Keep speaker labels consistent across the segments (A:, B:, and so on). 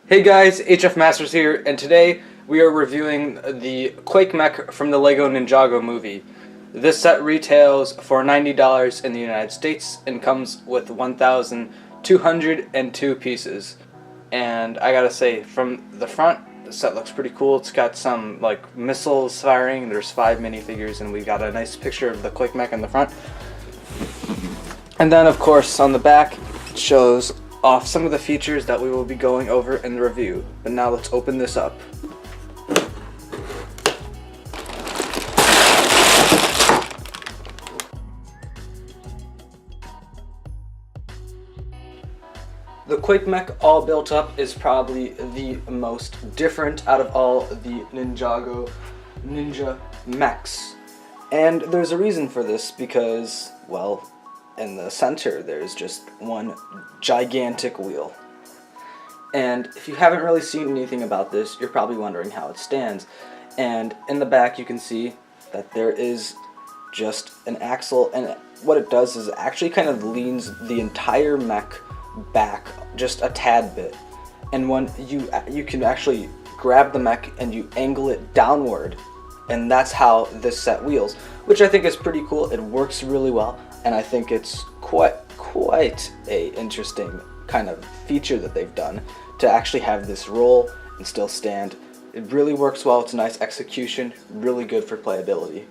A: Hey guys, HF Masters here, and today we are reviewing the Quake Mech from the LEGO Ninjago movie. This set retails for $90 in the United States and comes with 1,202 pieces. And I gotta say, from the front, the set looks pretty cool. It's got some like missiles firing. There's 5 minifigures, and we got a nice picture of the Quake Mech in the front. And then, of course, on the back, it shows off some of the features that we will be going over in the review. But now let's open this up. The Quake Mech all built up is probably the most different out of all the Ninjago Ninja Mechs. And there's a reason for this because, well, in the center there's just one gigantic wheel. And if you haven't really seen anything about this, you're probably wondering how it stands. And in the back you can see that there is just an axle, and what it does is it actually kind of leans the entire mech back just a tad bit. And when you can actually grab the mech and you angle it downward, and that's how this set wheels, which I think is pretty cool. It works really well. And I think it's quite a interesting kind of feature that they've done to actually have this roll and still stand. It really works well. It's a nice execution, really good for playability.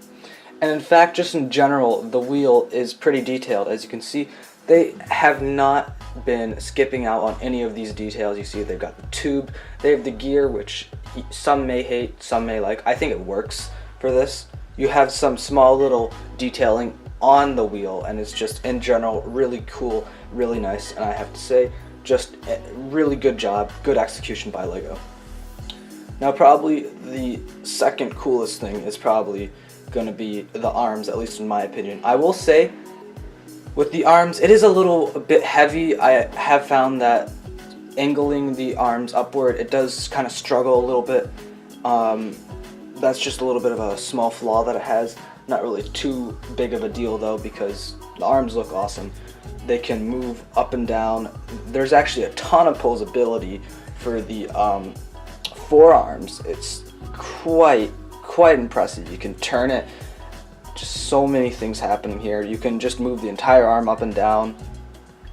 A: And in fact, just in general, the wheel is pretty detailed. As you can see, they have not been skipping out on any of these details. You see they've got the tube, they have the gear, which some may hate, some may like. I think it works for this. You have some small little detailing on the wheel, and it's just in general really cool, really nice, and I have to say, just a really good job, good execution by LEGO. Now probably the second coolest thing is probably going to be the arms, at least in my opinion. I will say, with the arms, it is a bit heavy. I have found that angling the arms upward, it does kind of struggle a little bit. That's just a little bit of a small flaw that it has. Not really too big of a deal though, because the arms look awesome. They can move up and down. There's actually a ton of posability for the forearms. It's quite impressive. You can turn it. Just so many things happening here. You can just move the entire arm up and down.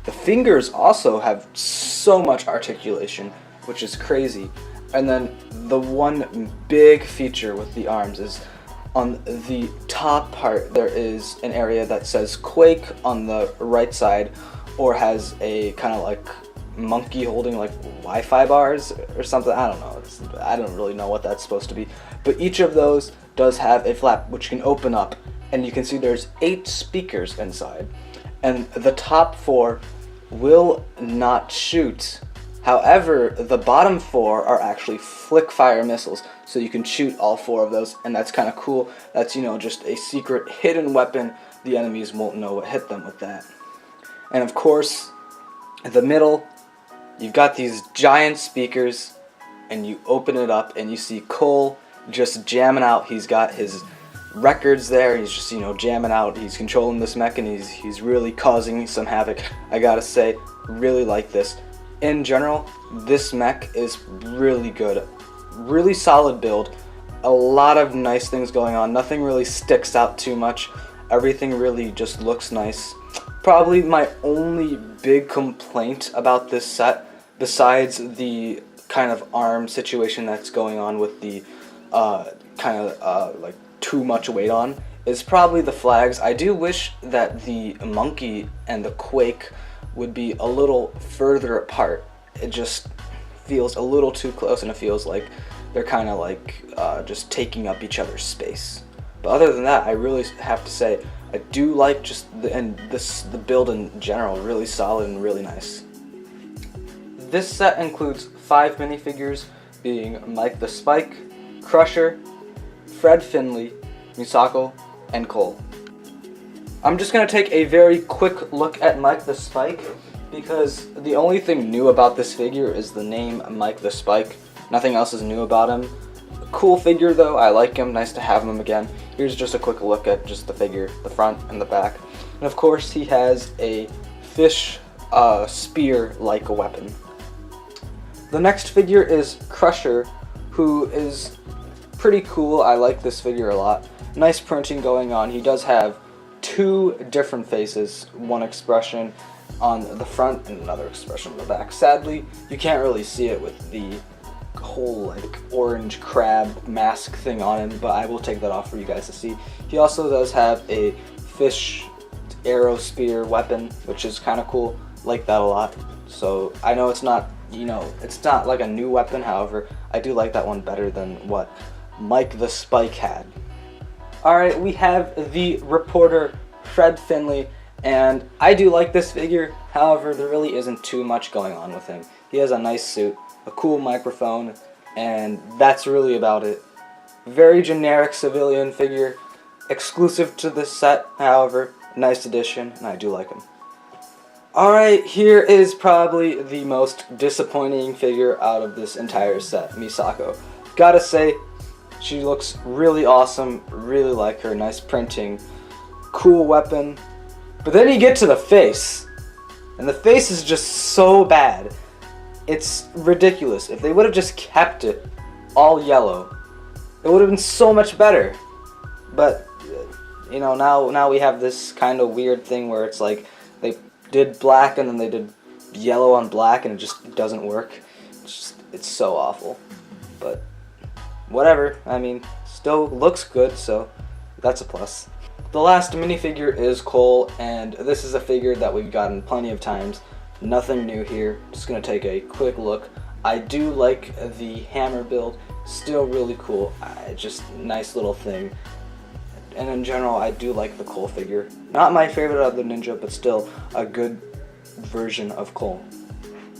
A: The fingers also have so much articulation, which is crazy. And then the one big feature with the arms is on the top part there is an area that says Quake on the right side, or has a kind of like monkey holding like Wi-Fi bars or something. I don't know. I don't really know what that's supposed to be. But each of those does have a flap which can open up, and you can see there's 8 speakers inside. And the top 4 will not shoot. However, the bottom 4 are actually flick fire missiles, so you can shoot all 4 of those, and that's kind of cool. That's, you know, just a secret hidden weapon. The enemies won't know what hit them with that. And of course, in the middle, you've got these giant speakers, and you open it up, and you see Cole just jamming out. He's got his records there. He's just, you know, jamming out. He's controlling this mech, and he's really causing some havoc. I gotta say, really like this. In general, this mech is really good, really solid build, a lot of nice things going on, nothing really sticks out too much, everything really just looks nice. Probably my only big complaint about this set, besides the kind of arm situation that's going on with the like too much weight on, is probably the flags. I do wish that the monkey and the Quake would be a little further apart. It just feels a little too close, and it feels like they're kind of like just taking up each other's space. But other than that, I really have to say I do like just the build in general, really solid and really nice. This set includes 5 minifigures, being Mike the Spike, Crusher, Fred Finley, Misako, and Cole. I'm just going to take a very quick look at Mike the Spike, because the only thing new about this figure is the name Mike the Spike. Nothing else is new about him. Cool figure though, I like him, nice to have him again. Here's just a quick look at just the figure, the front and the back. And of course he has a fish spear-like weapon. The next figure is Crusher, who is pretty cool. I like this figure a lot. Nice printing going on. He does have two different faces, one expression on the front and another expression on the back. Sadly, you can't really see it with the whole like orange crab mask thing on him, but I will take that off for you guys to see. He also does have a fish arrow spear weapon, which is kind of cool. Like that a lot. So I know it's not, it's not like a new weapon. However, I do like that one better than what Mike the Spike had. Alright, we have the reporter Fred Finley, and I do like this figure. However, there really isn't too much going on with him. He has a nice suit, a cool microphone, and that's really about it. Very generic civilian figure, exclusive to this set. However, nice addition, and I do like him. Alright, here is probably the most disappointing figure out of this entire set, Misako. Gotta say, she looks really awesome, really like her, nice printing, cool weapon. But then you get to the face, and the face is just so bad. It's ridiculous. If they would have just kept it all yellow, it would have been so much better. But, now we have this kind of weird thing where it's like, they did black and then they did yellow on black and it just doesn't work. It's so awful. But whatever, still looks good, so that's a plus. The last minifigure is Cole, and this is a figure that we've gotten plenty of times. Nothing new here, just gonna take a quick look. I do like the hammer build, still really cool, just nice little thing. And in general, I do like the Cole figure. Not my favorite of the ninja, but still a good version of Cole.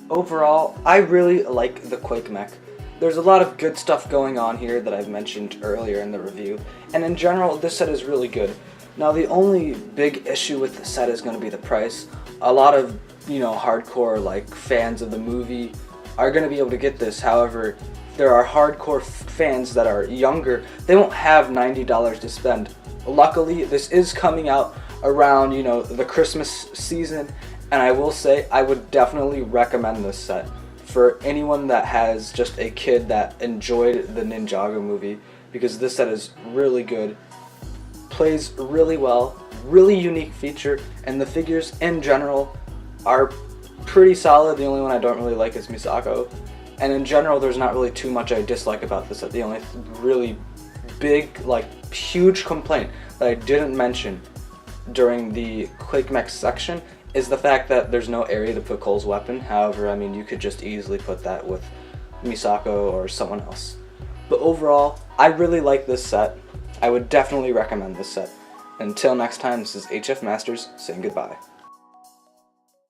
A: Overall, I really like the Quake mech. There's a lot of good stuff going on here that I've mentioned earlier in the review, and in general, this set is really good. Now, the only big issue with the set is going to be the price. A lot of, hardcore fans of the movie are going to be able to get this. However, there are hardcore fans that are younger. They won't have $90 to spend. Luckily, this is coming out around, the Christmas season, and I will say I would definitely recommend this set for anyone that has just a kid that enjoyed the Ninjago movie, because this set is really good, plays really well, really unique feature, and the figures in general are pretty solid. The only one I don't really like is Misako, and in general there's not really too much I dislike about this set. The only really big, huge complaint that I didn't mention during the Quake mech section is the fact that there's no area to put Cole's weapon. However, you could just easily put that with Misako or someone else. But overall, I really like this set. I would definitely recommend this set. Until next time, this is HF Masters saying goodbye.